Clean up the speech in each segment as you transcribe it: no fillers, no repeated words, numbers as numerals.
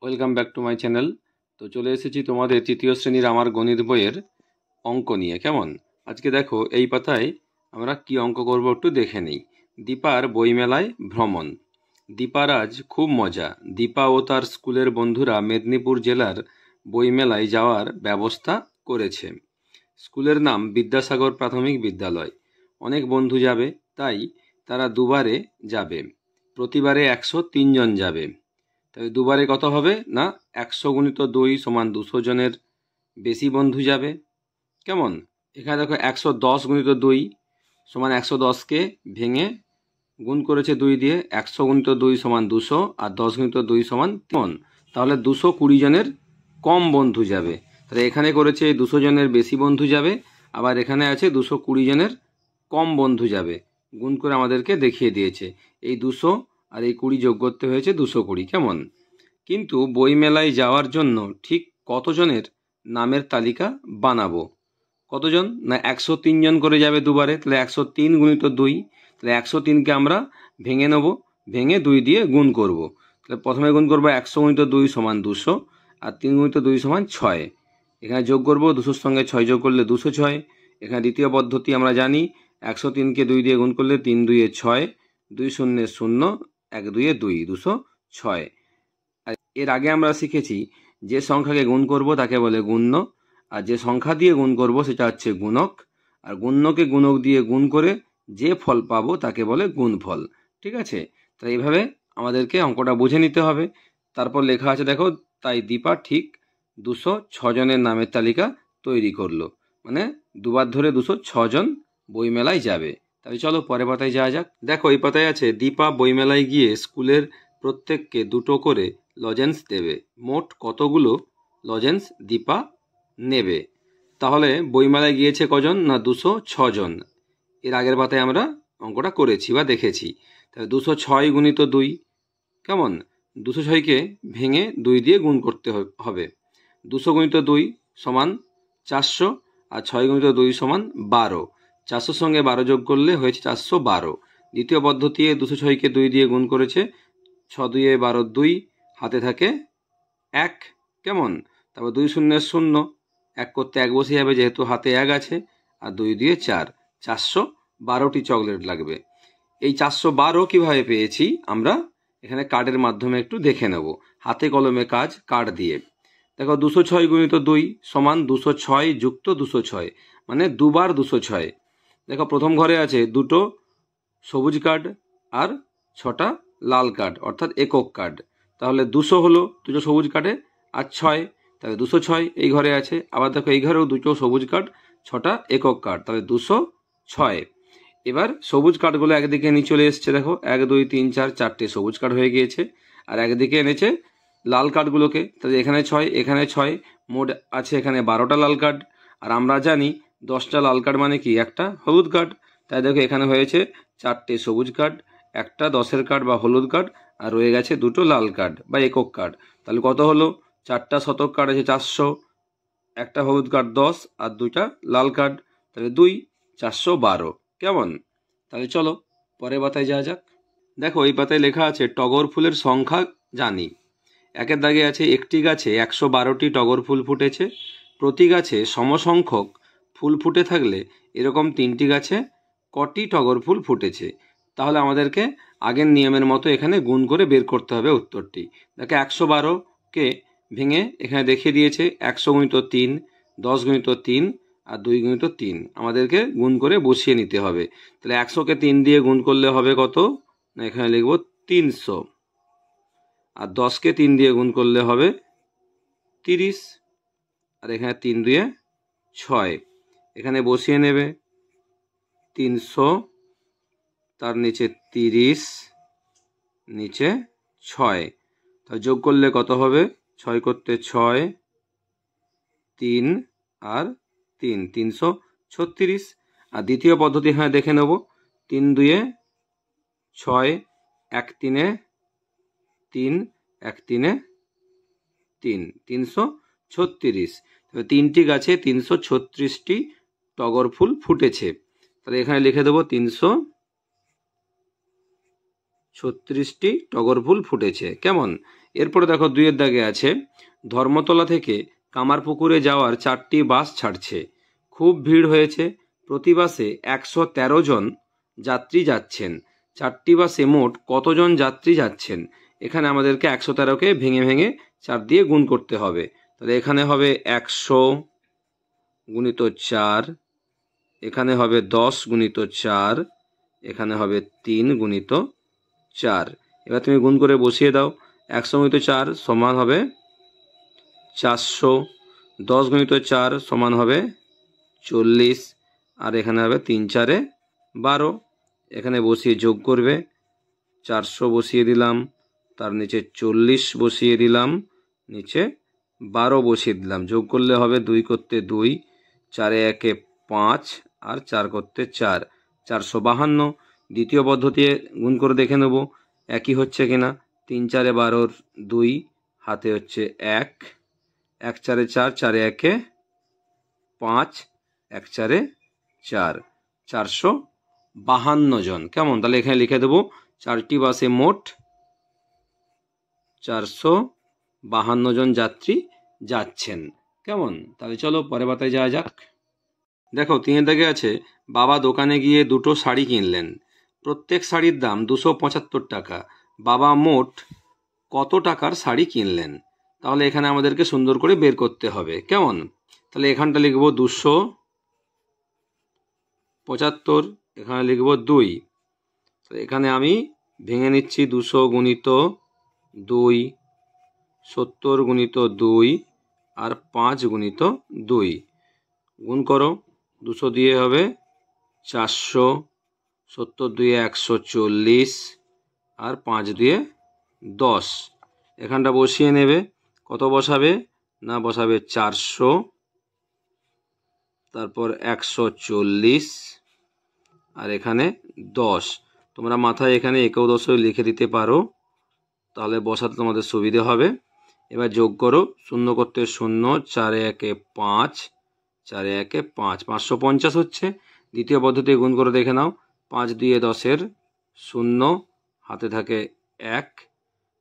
Welcome back to my channel. তো চলে এসেছি তোমাদের তৃতীয় শ্রেণীর আমার গণিত বইয়ের অঙ্ক নিয়ে। কেমন? আজকে দেখো এই পাতায় আমরা কি অঙ্ক করব একটু দেখে নিই। দীপার বইমেলায় ভ্রমণ। দীপার আজ খুব মজা। দীপা ও তার স্কুলের বন্ধুরা মেদিনীপুর জেলার বইমেলায় যাওয়ার ব্যবস্থা করেছে। স্কুলের নাম বিদ্যাসাগর প্রাথমিক বিদ্যালয়। অনেক বন্ধু যাবে, তাই তারা দুবারে যাবে। প্রতিবারে 103 জন যাবে। তাহলে দুবারে কত হবে না 100 গুণিত 2 সমান 200 জনের বেশি বন্ধু যাবে। কেমন? এখানে দেখো 110 গুণিত 2 সমান 110কে ভেঙে গুণ করেছে 2 দিয়ে। 100 গুণিত 2 সমান 200 আর 10 গুণিত 2 সমান 3। তাহলে 220 জনের কম বন্ধু যাবে। তাহলে এখানে করেছে 200 জনের বেশি বন্ধু যাবে, আবার এখানে আছে 220 জনের কম বন্ধু যাবে। গুণ করে আমাদেরকে দেখিয়ে দিয়েছে। এই 200 আর এই 20 যোগ করতে হয়েছে 220। কেমন? কিন্তু বইমেলায় যাওয়ার জন্য ঠিক কতজনের নামের তালিকা বানাবো? কতজন না 103 জন করে যাবে দুবারে। তাহলে 103 গুণিত 2, তাহলে 103কে আমরা ভেঙে নেব, ভেঙে 2 দিয়ে গুণ করব। তাহলে প্রথমে গুণ করবো 100 গুণিত 2 সমান 200 আর 3 গুণিত 2 সমান 6। এখানে যোগ করবো, 200-র সঙ্গে 6 যোগ করলে 206। এখানে দ্বিতীয় পদ্ধতি আমরা জানি, 103কে 2 দিয়ে গুণ করলে 3 2 6, 2 0 0, 1 2 2, 206। এর আগে আমরা শিখেছি যে সংখ্যাকে গুণ করব তাকে বলে গুণ্য, আর যে সংখ্যা দিয়ে গুণ করব সেটা হচ্ছে গুণক, আর গুণ্যকে গুণক দিয়ে গুণ করে যে ফল পাবো তাকে বলে গুণফল। ঠিক আছে? তাই এইভাবে আমাদেরকে অঙ্কটা বুঝে নিতে হবে। তারপর লেখা আছে দেখো, তাই দীপা ঠিক 206 জনের নামের তালিকা তৈরি করলো। মানে দুবার ধরে 206 জন বইমেলায় যাবে। তাহলে চলো পরের পাতায় যাওয়া যাক। দেখো এই পাতায় আছে, দীপা বইমেলায় গিয়ে স্কুলের প্রত্যেককে 2টো করে লজেন্স দেবে। মোট কতগুলো লজেন্স দীপা নেবে? তাহলে বইমেলায় গিয়েছে কজন না 206 জন। এর আগের পাতায় আমরা অঙ্কটা করেছি বা দেখেছি। তাহলে 206 গুণিত 2। কেমন? 206কে ভেঙে 2 দিয়ে গুণ করতে হবে। 200 গুণিত 2 সমান 400 আর 6 গুণিত 2 সমান 12। 400-র সঙ্গে 12 যোগ করলে হয়েছে 412। দ্বিতীয় পদ্ধতি 206কে 2 দিয়ে গুণ করেছে। 6 2 12 2, হাতে থাকে 1। কেমন? তারপর 2 0 0, 1 করতে 1 বসে যাবে যেহেতু হাতে 1 আছে। আর 2 2 4, 412টি চকলেট লাগবে। এই 412 কিভাবে পেয়েছি আমরা এখানে কার্ডের মাধ্যমে একটু দেখে নেব। হাতে কলমে কাজ কার্ড দিয়ে। দেখো 206 গুণিত 2 সমান 206 যুক্ত 206, মানে দুবার 206। দেখো প্রথম ঘরে আছে 2টো সবুজ কার্ড আর 6টা লাল কার্ড, অর্থাৎ একক কার্ড। তাহলে 200 হলো 2টো সবুজ কার্ডে আর 6, তাহলে 206 এই ঘরে আছে। আবার দেখো এই ঘরেও 2টো সবুজ কার্ড, 6টা একক কার্ড, তাহলে 206। এবার সবুজ কার্ডগুলো একদিকে নিয়ে চলে এসছে। দেখো 1 2 3 4, 4টে সবুজ কার্ড হয়ে গিয়েছে। আর একদিকে এনেছে লাল কার্ডগুলোকে। তাহলে এখানে 6, এখানে 6, মোট আছে এখানে 12টা লাল কার্ড। আর আমরা জানি 10টা লাল কার্ড মানে কি একটা হলুদ কার্ড। তাই দেখো এখানে হয়েছে 4টে সবুজ কার্ড, একটা 10-এর কার্ড বা হলুদ কার্ড, আর রয়ে গেছে 2টো লাল কার্ড বা একক কার্ড। তাহলে কত হলো? 4টা শতক কার্ড আছে 400, একটা হলুদ কার্ড 10 আর 2টা লাল কার্ড, তাহলে 2 412। কেমন? তাহলে চলো পরের পাতায় যাওয়া যাক। দেখো এই পাতায় লেখা আছে টগর ফুলের সংখ্যা জানি। একের দাগে আছে, একটি গাছে 112টি টগর ফুল ফুটেছে। প্রতি গাছে সমসংখ্যক ফুল ফুটে থাকলে এরকম 3টি গাছে কটি টগর ফুল ফুটেছে? তাহলে আমাদেরকে আগের নিয়মের মতো এখানে গুণ করে বের করতে হবে উত্তরটি। দেখো 112কে ভেঙে এখানে দেখিয়ে দিয়েছে 100 গুণিত 3, 10 গুণিত 3 আর 2 গুণিত 3। আমাদেরকে গুণ করে বসিয়ে নিতে হবে। তাহলে 100কে 3 দিয়ে গুণ করলে হবে কত না এখানে লিখব 300, আর 10কে 3 দিয়ে গুণ করলে হবে 30, আর এখানে 3 2 6। এখানে বসিয়ে নেবে 300, তার নিচে 30, নিচে 6। তাহলে যোগ করলে কত হবে? 6 করতে 6, 3 আর 3, 336। আর দ্বিতীয় পদ্ধতি এখানে দেখে নেব। 3 2 6, 1 3 3, 1 3 3, 336। তবে 3টি গাছে 336টি টগর ফুল ফুটেছে। তাহলে এখানে লিখে দেবো 336টি টগর ফুল ফুটেছে। কেমন? এরপরে দেখো 2-এর দাগে আছে ধর্মতলা থেকে কামারপুকুরে যাওয়ার 4টি বাস ছাড়ছে, খুব ভিড় হয়েছে, প্রতি বাসে 113 জন যাত্রী যাচ্ছেন, 4টি বাসে মোট কতজন যাত্রী যাচ্ছেন? এখানে আমাদেরকে 113কে ভেঙে ভেঙে 4 দিয়ে গুণ করতে হবে। তাহলে এখানে হবে 100 গুণিত 4, এখানে হবে 10 গুণিত 4, এখানে হবে 3 গুণিত 4। এবার তুমি গুণ করে বসিয়ে দাও। 100 গুণিত 4 সমান হবে 400, 10 গুণিত 4 সমান হবে 40, আর এখানে হবে 3 4 12। এখানে বসিয়ে যোগ করবে, 400 বসিয়ে দিলাম, তার নিচে 40 বসিয়ে দিলাম, নিচে 12 বসিয়ে দিলাম। যোগ করলে হবে 2 করতে 2, 4 1 5, আর 4 করতে 4, 452। দ্বিতীয় পদ্ধতি গুণ করে দেখে নেব একই হচ্ছে কিনা। 3 4 12, 2 হাতে হচ্ছে 1, 1 4 4, 4 1 5, 1 4 4, 452 জন। কেমন? তাহলে এখানে লিখে দেবো 4টি বাসে মোট 452 জন যাত্রী যাচ্ছেন। কেমন? তাহলে চলো পরের পাতায় যাওয়া যাক। দেখো 3-এর দাগে আছে বাবা দোকানে গিয়ে 2টো শাড়ি কিনলেন, প্রত্যেক শাড়ির দাম 275 টাকা, বাবা মোট কত টাকার শাড়ি কিনলেন? তাহলে এখানে আমাদেরকে সুন্দর করে বের করতে হবে। কেমন? তাহলে এখানটা লিখবো 275, এখানে লিখবো 2। তো এখানে আমি ভেঙে নিচ্ছি 200 গুণিত 2, 70 গুণিত 2, আর 5 গুণিত 2। গুণ করো, 200 দিয়ে হবে 400, 70 দিয়ে 140, আর 5 দিয়ে 10। এখানটা বসিয়ে নেবে। কত বসাবে? না বসাবে 400, তারপর 140, আর এখানে 10। তোমরা মাথায় এখানে 11 লিখে দিতে পারো, তাহলে বসাতে তোমাদের সুবিধে হবে। এবার যোগ করো, শূন্য করতে 0, 4 1 5, 4 1 5, 550 হচ্ছে। দ্বিতীয় পদ্ধতি গুণ করে দেখে নাও। 5 2 10-এর 0, হাতে থাকে 1,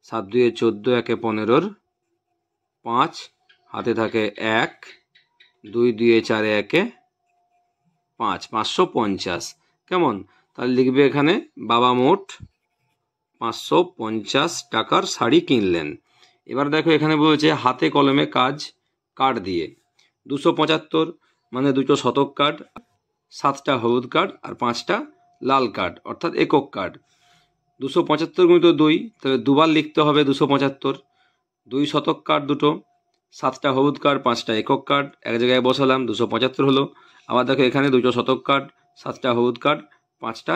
7 2 14, 1 15-র 5, হাতে থাকে 1, 2 2 4 1 5, 550। কেমন? তাহলে লিখবে এখানে বাবা মোট 550 টাকার শাড়ি কিনলেন। এবার দেখো এখানে বলছে হাতে কলমে কাজ কার্ড দিয়ে। 275 মানে 2টো শতক কার্ড, 7টা হলুদ কার্ড, আর 5টা লাল কার্ড, অর্থাৎ একক কার্ড। 275 গুণিত 2, তাহলে দুবার লিখতে হবে 275। 2 শতক কার্ড 2টো, 7টা হলুদ কার্ড, 5টা একক কার্ড, এক জায়গায় বসালাম, 275 হলো। আবার দেখো এখানে 2টো শতক কার্ড, 7টা হলুদ কার্ড, 5টা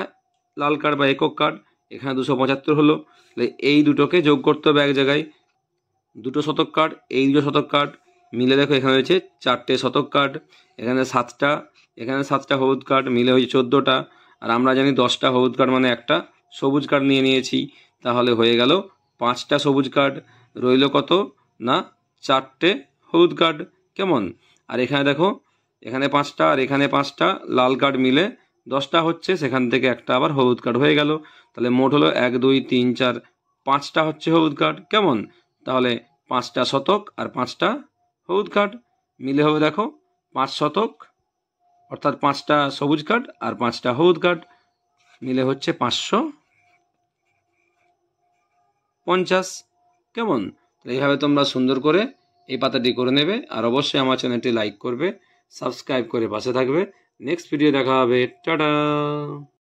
লাল কার্ড বা একক কার্ড, এখানে 275 হলো। তাহলে এই দুটোকে যোগ করতে হবে এক জায়গায়। 2টো শতক কার্ড, এই 2 শতক কার্ড মিলে দেখো এখানে হয়েছে 4টে শতক কার্ড, এখানে 7টা, এখানে 7টা হলুদ কার্ড মিলে হয়েছে 14টা, আর আমরা জানি 10টা হলুদ কার্ড মানে একটা সবুজ কার্ড নিয়ে নিয়েছি, তাহলে হয়ে গেল 5টা সবুজ কার্ড। রইল কত? না 4টে হলুদ কার্ড। কেমন? আর এখানে দেখো এখানে 5টা আর এখানে 5টা লাল কার্ড মিলে 10টা হচ্ছে, সেখান থেকে একটা আবার হলুদ কার্ড হয়ে গেল। তাহলে মোট হলো 1 2 3 4 5টা হচ্ছে হলুদ কার্ড। কেমন? তাহলে 5টা শতক আর 5টা হলুদ কার্ড মিলে হবে দেখো 5 শতক, অর্থাৎ 5টা সবুজ কার্ড আর 5টা হলুদ কার্ড মিলে হচ্ছে 550। কেমন? এইভাবে তোমরা সুন্দর করে এই পাতাটি করে নেবে, আর অবশ্যই আমার চ্যানেলটি লাইক করবে, সাবস্ক্রাইব করে পাশে থাকবে। নেক্সট ভিডিও দেখা হবে। টাটা।